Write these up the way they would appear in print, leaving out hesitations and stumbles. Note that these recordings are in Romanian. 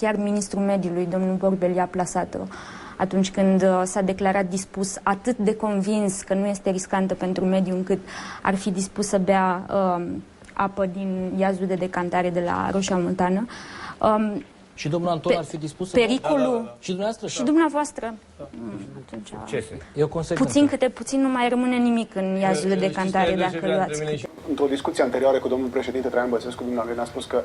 chiar ministrul mediului, domnul Borbeli, a plasat-o atunci când s-a declarat dispus, atât de convins că nu este riscantă pentru mediu, încât ar fi dispus să bea apă din iazul de decantare de la Roșia Montană. Și domnul Anton ar fi dispus să... Pericolul... Și dumneavoastră? Și dumneavoastră. Atunci, E o consecvență. puțin câte puțin nu mai rămâne nimic în iazul de decantare dacă luați. Într-o discuție anterioară cu domnul președinte Traian Băsescu, dumneavoastră ne-a spus că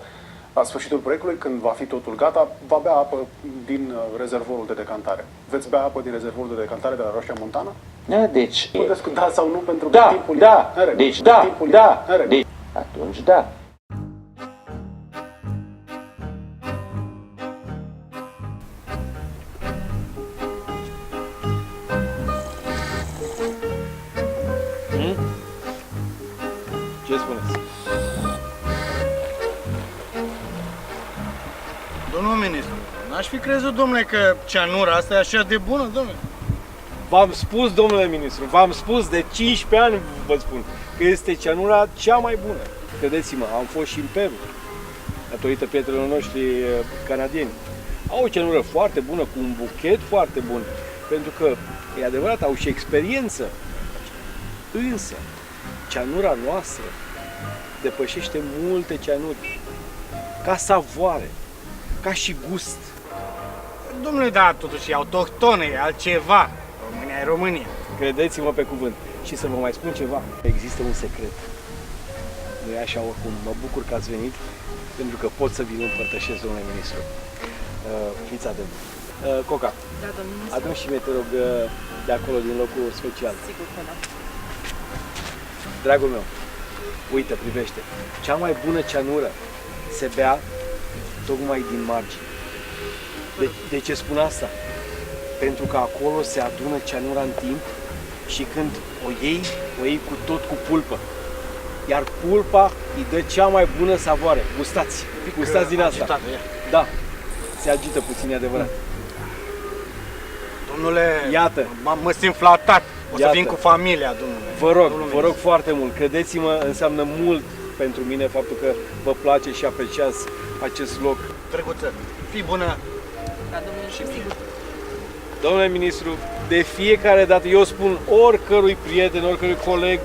la sfârșitul proiectului, când va fi totul gata, va bea apă din rezervorul de decantare. Veți bea apă din rezervorul de decantare de la Roșia Montană? Da, deci... Puteți cu da sau nu, pentru că Da, timpul da, e... deci da, da, deci... Atunci da. Ce spuneți? Domnul ministru, n-aș fi crezut, domnule, că cianura asta e așa de bună, domnule. V-am spus, domnule ministru, v-am spus de 15 ani, vă spun, că este cianura cea mai bună. Credeți-mă, am fost și în Peru, datorită prietenilor noștri canadieni. Au o cianură foarte bună, cu un buchet foarte bun, pentru că, e adevărat, au și experiență. Însă, cianura noastră depășește multe cianuri, ca savoare, ca și gust. Domnule, da, totuși e autohtonă, e altceva. România e România. Credeți-mă pe cuvânt. Și să vă mai spun ceva. Există un secret. Nu e așa oricum. Mă bucur că ați venit, pentru că pot să vi-l împărtășesc, domnule ministru. Fiți atent. Coca, Da, domnul ministru. adu și mie, te rog, de acolo, din locul special. Sigur că da. Dragul meu, uite, privește. Cea mai bună cianură se bea tocmai din margine. De ce spun asta? Pentru că acolo se adună cianura în timp și când o iei cu tot cu pulpă. Iar pulpa îi dă cea mai bună savoare. Gustați din asta. Da, se agită puțin, e adevărat. Domnule, Iată. mă simt flatat. O să Iată. vin cu familia, domnule. Vă rog foarte mult, credeți-mă, înseamnă mult pentru mine faptul că vă place și apreciați acest loc. Drăguță, fii bună. Da, domnul ministru, sigur. Domnule ministru, de fiecare dată eu spun oricărui prieten, oricărui coleg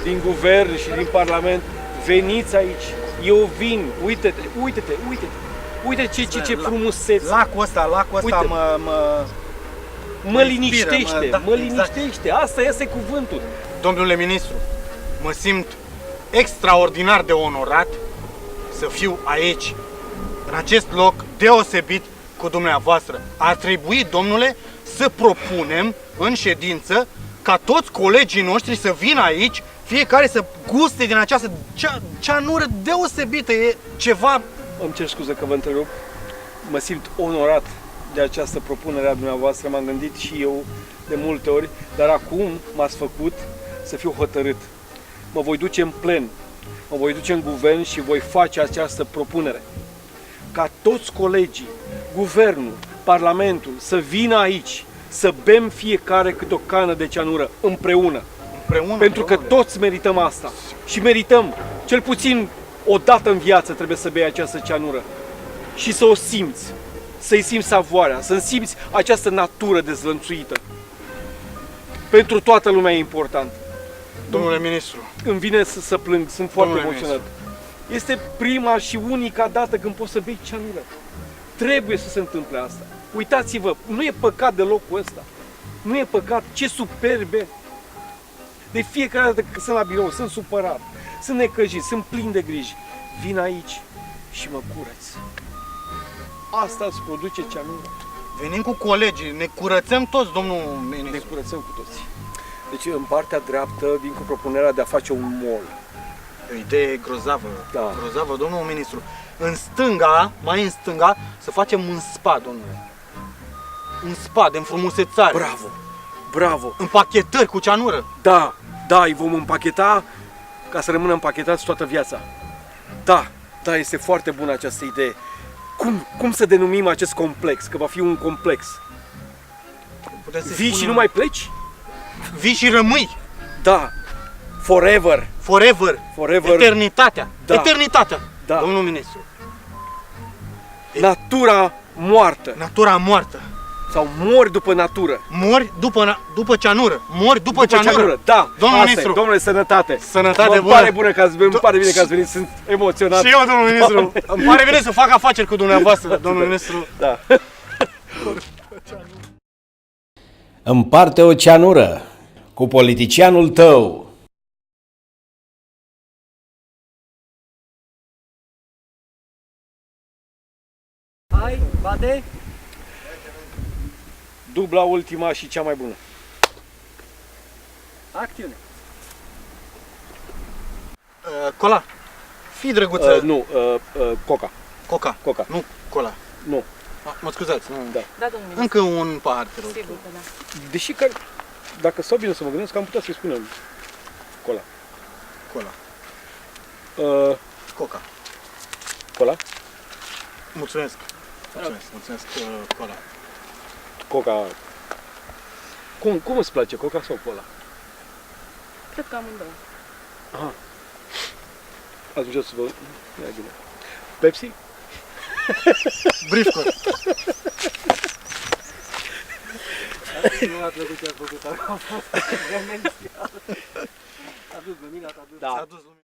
din guvern și din parlament, veniți aici, eu vin, uite-te, uite ce frumusețe. Lacul ăsta Uite. Mă liniștește, mă liniștește, asta este cuvântul. Domnule ministru, mă simt extraordinar de onorat să fiu aici, în acest loc deosebit cu dumneavoastră. Ar trebui, domnule, să propunem în ședință ca toți colegii noștri să vină aici, fiecare să guste din această cianură deosebită. E ceva... Îmi cer scuze că vă întrerup, mă simt onorat de această propunere a dumneavoastră, m-am gândit și eu de multe ori, dar acum m-ați făcut să fiu hotărât. Mă voi duce în plen, mă voi duce în guvern și voi face această propunere. Ca toți colegii, guvernul, parlamentul să vină aici, să bem fiecare câte o cană de cianură împreună. Pentru că toți merităm asta. Și merităm, cel puțin o dată în viață trebuie să bei această cianură. Și să o simți, să-i simți savoarea, să simți această natură dezlănțuită. Pentru toată lumea e important. Domnule ministru. Îmi vine să plâng, sunt foarte Domnule emoționat. Este prima și unica dată când poți să bei cianură. Trebuie să se întâmple asta. Uitați-vă, nu e păcat de locul ăsta. Nu e păcat, ce superbe. De fiecare dată când sunt la birou, sunt supărat, sunt necăjit, sunt plin de griji. Vin aici și mă curăț. Asta îți produce cianură. Venim cu colegii, ne curățăm toți, domnul ministru. Ne curățăm cu toții. Deci în partea dreaptă vin cu propunerea de a face un mall. E o idee grozavă, Da. grozavă, domnul ministru. În stânga, mai în stânga, să facem un spa, domnule. Un spa de înfrumusețare. Bravo! Bravo! Împachetări cu cianură. Da, îi vom împacheta ca să rămână împachetați toată viața. Da, este foarte bună această idee. Cum să denumim acest complex? Că va fi un complex. Vii și nu mai pleci? Vii și rămâi. Da. Forever. Forever. Forever. Eternitatea. Da. Eternitatea. Da. Domnul ministru. Natura moartă. Natura moartă. Sau mori după natură. Mori după ceanură. Mori după ceanură. Da, Domnul asta ministru. e, domnule, sănătate. Sănătate Îmi bună. pare bine că ați venit, sunt emoționat. Și eu, domnul ministru. Îmi pare bine să fac afaceri cu dumneavoastră, domnul ministru. Da. Împarte o ceanură cu politicianul tău. Hai, bate. Dubla, ultima și cea mai bună. Acțiune. Cola. Fii drăguță. Nu, Coca. Coca. Coca. Nu cola. Nu. Mă scuzați. Nu. Da. Da, domnul ministru. Încă un pahar, te rog. Sigur că da. Deși că, dacă stau bine să mă gândesc, am putea să-i spunem cola. Cola. Coca. Cola? Mulțumesc. Mulțumesc, cola. Coca. Cum îți place, Coca sau cola? Cred că amândouă. Aha. Atunci o să vă... Ia bine. Pepsi? Brifcor. Nu a plăcut ce a făcut acum. A fost demențial. A dus lumina, a dus... A dus lumina.